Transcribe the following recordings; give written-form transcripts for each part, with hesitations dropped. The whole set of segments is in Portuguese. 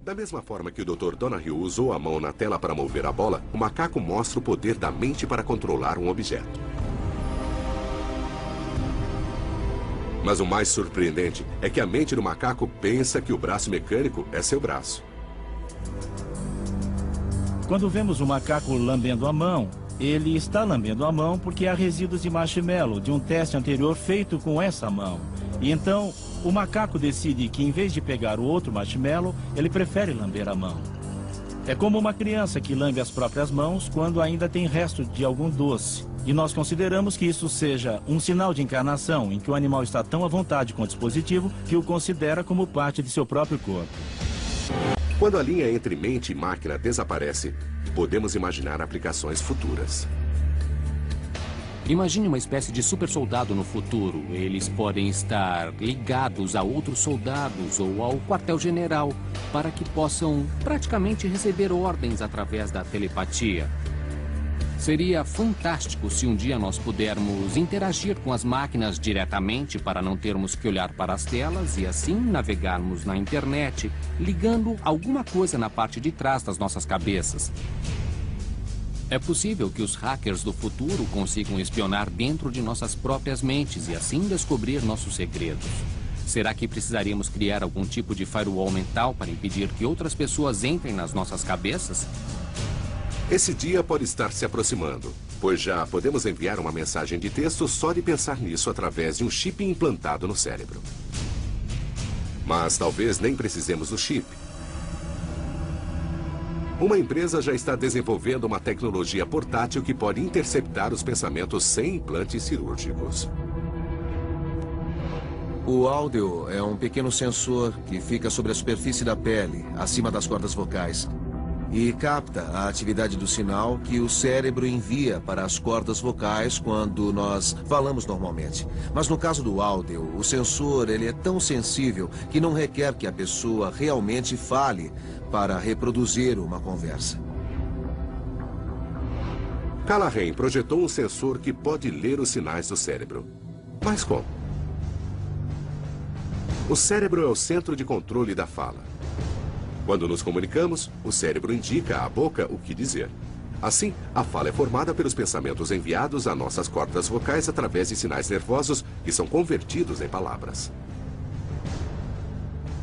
Da mesma forma que o Dr. Donahue usou a mão na tela para mover a bola, o macaco mostra o poder da mente para controlar um objeto. Mas o mais surpreendente é que a mente do macaco pensa que o braço mecânico é seu braço. Quando vemos um macaco lambendo a mão, ele está lambendo a mão porque há resíduos de marshmallow de um teste anterior feito com essa mão. E então, o macaco decide que em vez de pegar o outro marshmallow, ele prefere lamber a mão. É como uma criança que lambe as próprias mãos quando ainda tem resto de algum doce. E nós consideramos que isso seja um sinal de encarnação em que o animal está tão à vontade com o dispositivo que o considera como parte de seu próprio corpo. Quando a linha entre mente e máquina desaparece, podemos imaginar aplicações futuras. Imagine uma espécie de super soldado no futuro. Eles podem estar ligados a outros soldados ou ao quartel-general para que possam praticamente receber ordens através da telepatia. Seria fantástico se um dia nós pudermos interagir com as máquinas diretamente para não termos que olhar para as telas e assim navegarmos na internet, ligando alguma coisa na parte de trás das nossas cabeças. É possível que os hackers do futuro consigam espionar dentro de nossas próprias mentes e assim descobrir nossos segredos. Será que precisaríamos criar algum tipo de firewall mental para impedir que outras pessoas entrem nas nossas cabeças? Esse dia pode estar se aproximando, pois já podemos enviar uma mensagem de texto só de pensar nisso através de um chip implantado no cérebro. Mas talvez nem precisemos do chip. Uma empresa já está desenvolvendo uma tecnologia portátil que pode interceptar os pensamentos sem implantes cirúrgicos. O áudio é um pequeno sensor que fica sobre a superfície da pele, acima das cordas vocais, e capta a atividade do sinal que o cérebro envia para as cordas vocais quando nós falamos normalmente. Mas no caso do áudio, o sensor ele é tão sensível que não requer que a pessoa realmente fale para reproduzir uma conversa. Callahan projetou um sensor que pode ler os sinais do cérebro. Mas como? O cérebro é o centro de controle da fala. Quando nos comunicamos, o cérebro indica à boca o que dizer. Assim, a fala é formada pelos pensamentos enviados a nossas cordas vocais através de sinais nervosos que são convertidos em palavras.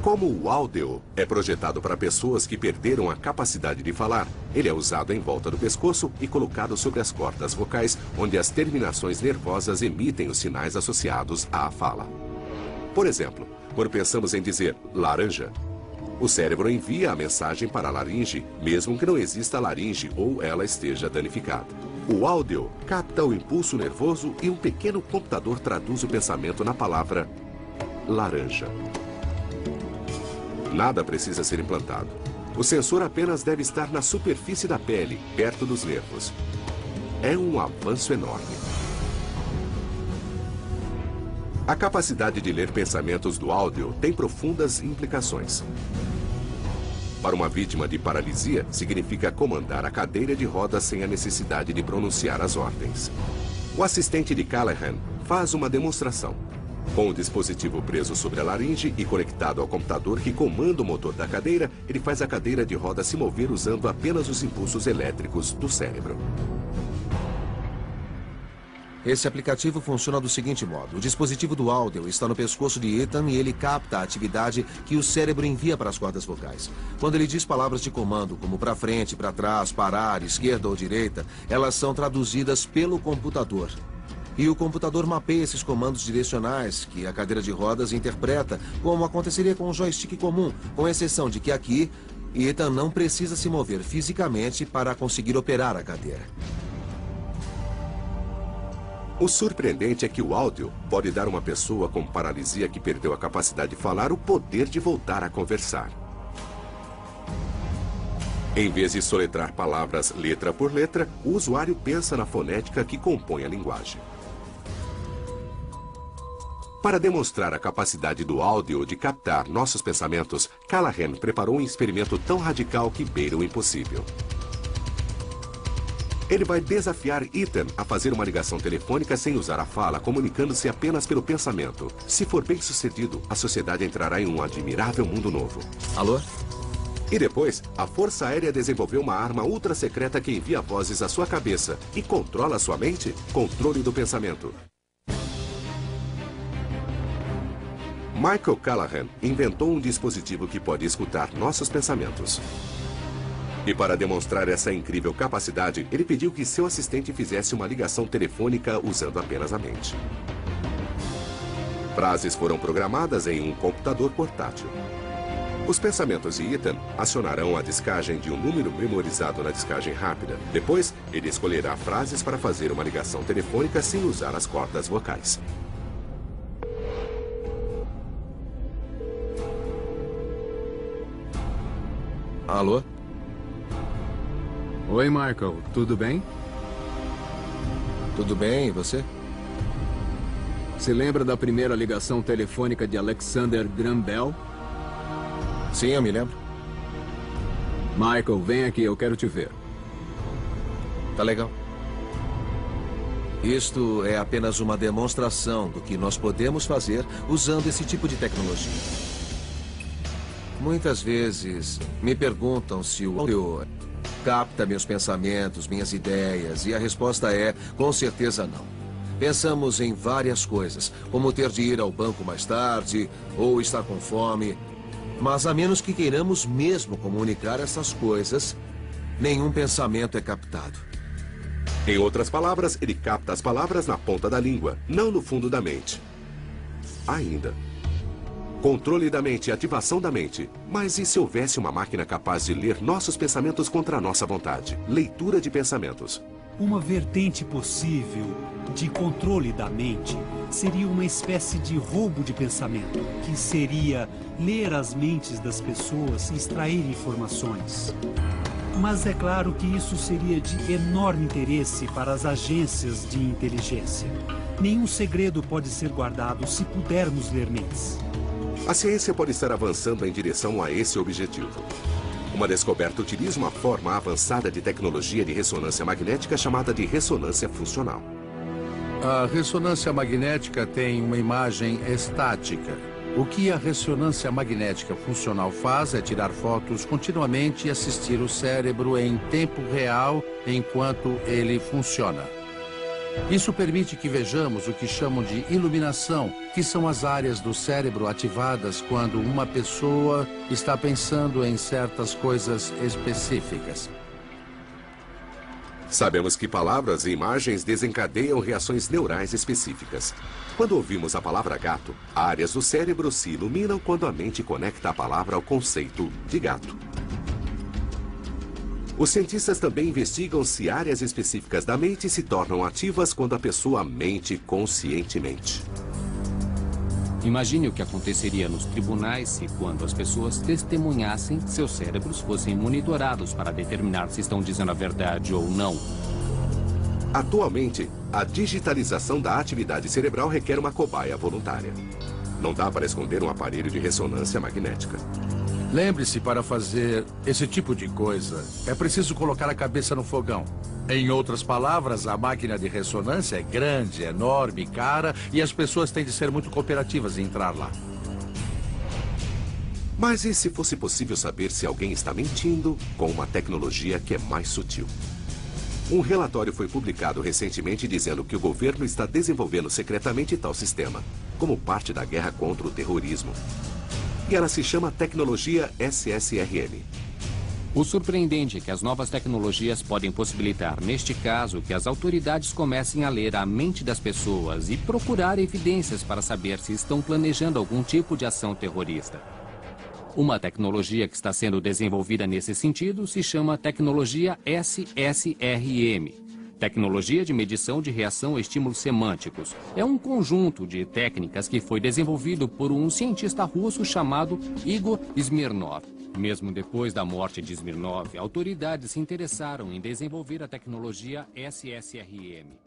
Como o áudio é projetado para pessoas que perderam a capacidade de falar, ele é usado em volta do pescoço e colocado sobre as cordas vocais, onde as terminações nervosas emitem os sinais associados à fala. Por exemplo, quando pensamos em dizer laranja, o cérebro envia a mensagem para a laringe, mesmo que não exista laringe ou ela esteja danificada. O áudio capta o impulso nervoso e um pequeno computador traduz o pensamento na palavra laranja. Nada precisa ser implantado. O sensor apenas deve estar na superfície da pele, perto dos nervos. É um avanço enorme. A capacidade de ler pensamentos do áudio tem profundas implicações. Para uma vítima de paralisia, significa comandar a cadeira de rodas sem a necessidade de pronunciar as ordens. O assistente de Callahan faz uma demonstração. Com o dispositivo preso sobre a laringe e conectado ao computador que comanda o motor da cadeira, ele faz a cadeira de rodas se mover usando apenas os impulsos elétricos do cérebro. Esse aplicativo funciona do seguinte modo. O dispositivo do áudio está no pescoço de Ethan e ele capta a atividade que o cérebro envia para as cordas vocais. Quando ele diz palavras de comando, como para frente, para trás, parar, esquerda ou direita, elas são traduzidas pelo computador. E o computador mapeia esses comandos direcionais que a cadeira de rodas interpreta, como aconteceria com um joystick comum, com exceção de que aqui, Ethan não precisa se mover fisicamente para conseguir operar a cadeira. O surpreendente é que o áudio pode dar a uma pessoa com paralisia que perdeu a capacidade de falar o poder de voltar a conversar. Em vez de soletrar palavras letra por letra, o usuário pensa na fonética que compõe a linguagem. Para demonstrar a capacidade do áudio de captar nossos pensamentos, Callahan preparou um experimento tão radical que beira o impossível. Ele vai desafiar Ethan a fazer uma ligação telefônica sem usar a fala, comunicando-se apenas pelo pensamento. Se for bem sucedido, a sociedade entrará em um admirável mundo novo. Alô? E depois, a Força Aérea desenvolveu uma arma ultra secreta que envia vozes à sua cabeça e controla sua mente, controle do pensamento. Michael Callahan inventou um dispositivo que pode escutar nossos pensamentos. E para demonstrar essa incrível capacidade, ele pediu que seu assistente fizesse uma ligação telefônica usando apenas a mente. Frases foram programadas em um computador portátil. Os pensamentos de Ethan acionarão a descagem de um número memorizado na descagem rápida. Depois, ele escolherá frases para fazer uma ligação telefônica sem usar as cordas vocais. Alô? Oi, Michael. Tudo bem? Tudo bem, e você? Se lembra da primeira ligação telefônica de Alexander Graham Bell? Sim, eu me lembro. Michael, vem aqui, eu quero te ver. Tá legal. Isto é apenas uma demonstração do que nós podemos fazer usando esse tipo de tecnologia. Muitas vezes me perguntam se o áudio capta meus pensamentos, minhas ideias, e a resposta é, com certeza não. Pensamos em várias coisas, como ter de ir ao banco mais tarde, ou estar com fome. Mas a menos que queiramos mesmo comunicar essas coisas, nenhum pensamento é captado. Em outras palavras, ele capta as palavras na ponta da língua, não no fundo da mente. Ainda. Controle da mente e ativação da mente. Mas e se houvesse uma máquina capaz de ler nossos pensamentos contra a nossa vontade? Leitura de pensamentos. Uma vertente possível de controle da mente seria uma espécie de roubo de pensamento, que seria ler as mentes das pessoas e extrair informações. Mas é claro que isso seria de enorme interesse para as agências de inteligência. Nenhum segredo pode ser guardado se pudermos ler mentes. A ciência pode estar avançando em direção a esse objetivo. Uma descoberta utiliza uma forma avançada de tecnologia de ressonância magnética chamada de ressonância funcional. A ressonância magnética tem uma imagem estática. O que a ressonância magnética funcional faz é tirar fotos continuamente e assistir o cérebro em tempo real enquanto ele funciona. Isso permite que vejamos o que chamam de iluminação, que são as áreas do cérebro ativadas quando uma pessoa está pensando em certas coisas específicas. Sabemos que palavras e imagens desencadeiam reações neurais específicas. Quando ouvimos a palavra gato, áreas do cérebro se iluminam quando a mente conecta a palavra ao conceito de gato. Os cientistas também investigam se áreas específicas da mente se tornam ativas quando a pessoa mente conscientemente. Imagine o que aconteceria nos tribunais se, quando as pessoas testemunhassem, seus cérebros fossem monitorados para determinar se estão dizendo a verdade ou não. Atualmente, a digitalização da atividade cerebral requer uma cobaia voluntária. Não dá para esconder um aparelho de ressonância magnética. Lembre-se, para fazer esse tipo de coisa, é preciso colocar a cabeça no fogão. Em outras palavras, a máquina de ressonância é grande, enorme, cara, e as pessoas têm de ser muito cooperativas em entrar lá. Mas e se fosse possível saber se alguém está mentindo com uma tecnologia que é mais sutil? Um relatório foi publicado recentemente dizendo que o governo está desenvolvendo secretamente tal sistema, como parte da guerra contra o terrorismo. E ela se chama tecnologia SSRM. O surpreendente é que as novas tecnologias podem possibilitar, neste caso, que as autoridades comecem a ler a mente das pessoas e procurar evidências para saber se estão planejando algum tipo de ação terrorista. Uma tecnologia que está sendo desenvolvida nesse sentido se chama tecnologia SSRM. Tecnologia de medição de reação a estímulos semânticos. É um conjunto de técnicas que foi desenvolvido por um cientista russo chamado Igor Smirnov. Mesmo depois da morte de Smirnov, autoridades se interessaram em desenvolver a tecnologia SSRM.